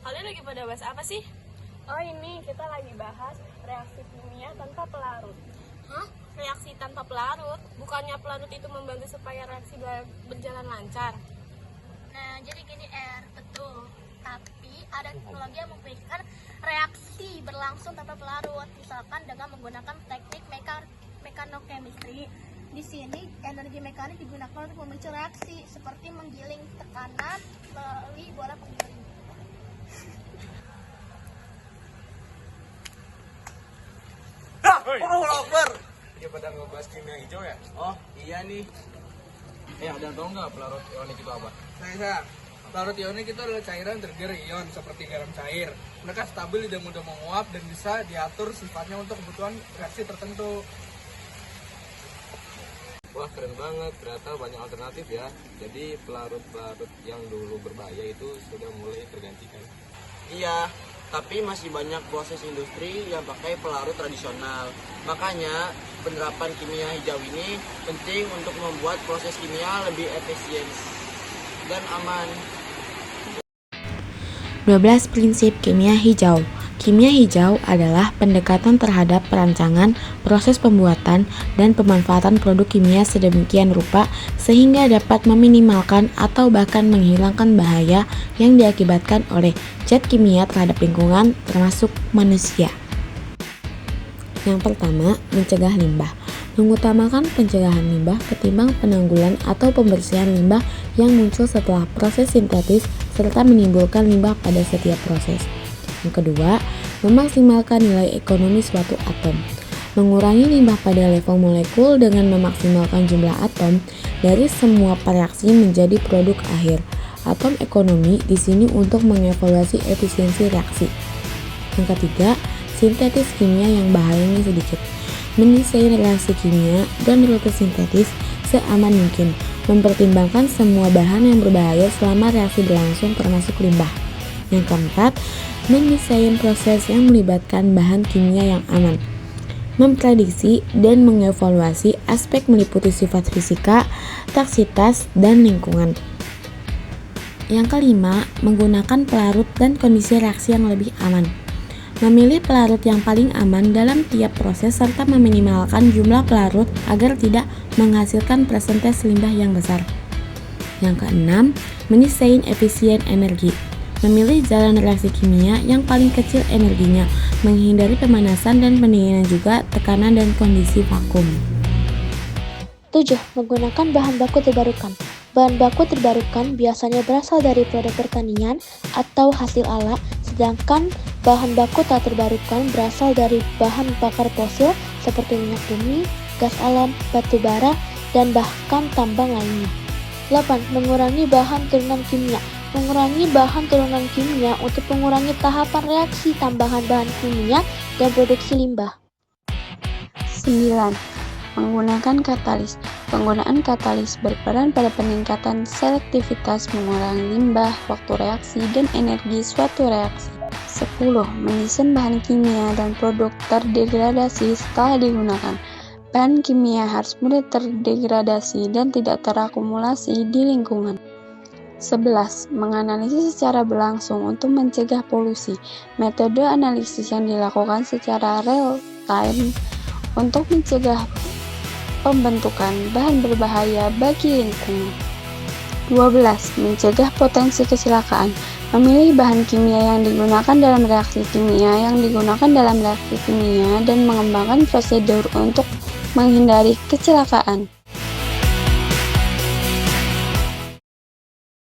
Kalian lagi pada bahas apa sih? Oh ini kita lagi bahas reaksi kimia tanpa pelarut. Hah? Reaksi tanpa pelarut? Bukannya pelarut itu membantu supaya reaksi berjalan lancar? Nah, jadi gini betul. Tapi ada teknologi yang memungkinkan reaksi berlangsung tanpa pelarut, misalkan dengan menggunakan teknik mekanochemistry. Di sini energi mekanik digunakan untuk memicu reaksi, seperti menggiling tekanan melalui bola penggiling. Allah Akbar. Dia pada ngebahas kimia hijau ya? Oh iya nih. Ada yang tahu nggak pelarut ionik itu apa? Saya. Pelarut ionik itu adalah cairan terdiri ion seperti garam cair. Mereka stabil, tidak mudah menguap dan bisa diatur sifatnya untuk kebutuhan reaksi tertentu. Wah keren banget, ternyata banyak alternatif ya. Jadi pelarut-pelarut yang dulu berbahaya itu sudah mulai tergantikan. Iya, tapi masih banyak proses industri yang pakai pelarut tradisional. Makanya penerapan kimia hijau ini penting untuk membuat proses kimia lebih efisien dan aman. 12 prinsip kimia hijau. Kimia hijau adalah pendekatan terhadap perancangan, proses pembuatan, dan pemanfaatan produk kimia sedemikian rupa sehingga dapat meminimalkan atau bahkan menghilangkan bahaya yang diakibatkan oleh zat kimia terhadap lingkungan termasuk manusia. Yang pertama, mencegah limbah. Mengutamakan pencegahan limbah ketimbang penanggulan atau pembersihan limbah yang muncul setelah proses sintetis serta menimbulkan limbah pada setiap proses. Yang kedua, memaksimalkan nilai ekonomi suatu atom. Mengurangi limbah pada level molekul dengan memaksimalkan jumlah atom dari semua reaksi menjadi produk akhir. Atom ekonomi di sini untuk mengevaluasi efisiensi reaksi. Yang ketiga, sintetis kimia yang bahayanya sedikit. Mendesain reaksi kimia dan rute sintetis seaman mungkin, mempertimbangkan semua bahan yang berbahaya selama reaksi berlangsung termasuk limbah. Yang keempat, mendesain proses yang melibatkan bahan kimia yang aman. Memprediksi dan mengevaluasi aspek meliputi sifat fisika, toksitas, dan lingkungan. Yang kelima, menggunakan pelarut dan kondisi reaksi yang lebih aman. Memilih pelarut yang paling aman dalam tiap proses serta meminimalkan jumlah pelarut agar tidak menghasilkan persentase limbah yang besar. Yang keenam, mendesain efisien energi. Memilih jalan reaksi kimia yang paling kecil energinya, menghindari pemanasan dan pendinginan juga tekanan dan kondisi vakum. 7. Menggunakan bahan baku terbarukan. Bahan baku terbarukan biasanya berasal dari produk pertanian atau hasil alam, sedangkan bahan baku tak terbarukan berasal dari bahan bakar fosil seperti minyak bumi, gas alam, batu bara, dan bahkan tambang lainnya. 8. Mengurangi bahan turunan kimia. Mengurangi bahan turunan kimia untuk mengurangi tahapan reaksi tambahan bahan kimia dan produksi limbah. 9. Menggunakan katalis. Penggunaan katalis berperan pada peningkatan selektivitas, mengurangi limbah, waktu reaksi, dan energi suatu reaksi. 10. Mendesain bahan kimia dan produk terdegradasi setelah digunakan. Bahan kimia harus mudah terdegradasi dan tidak terakumulasi di lingkungan. 11. Menganalisis secara berlangsung untuk mencegah polusi. Metode analisis yang dilakukan secara real time untuk mencegah pembentukan bahan berbahaya bagi lingkungan. 12. Mencegah potensi kecelakaan. Memilih bahan kimia yang digunakan dalam reaksi kimia dan mengembangkan prosedur untuk menghindari kecelakaan.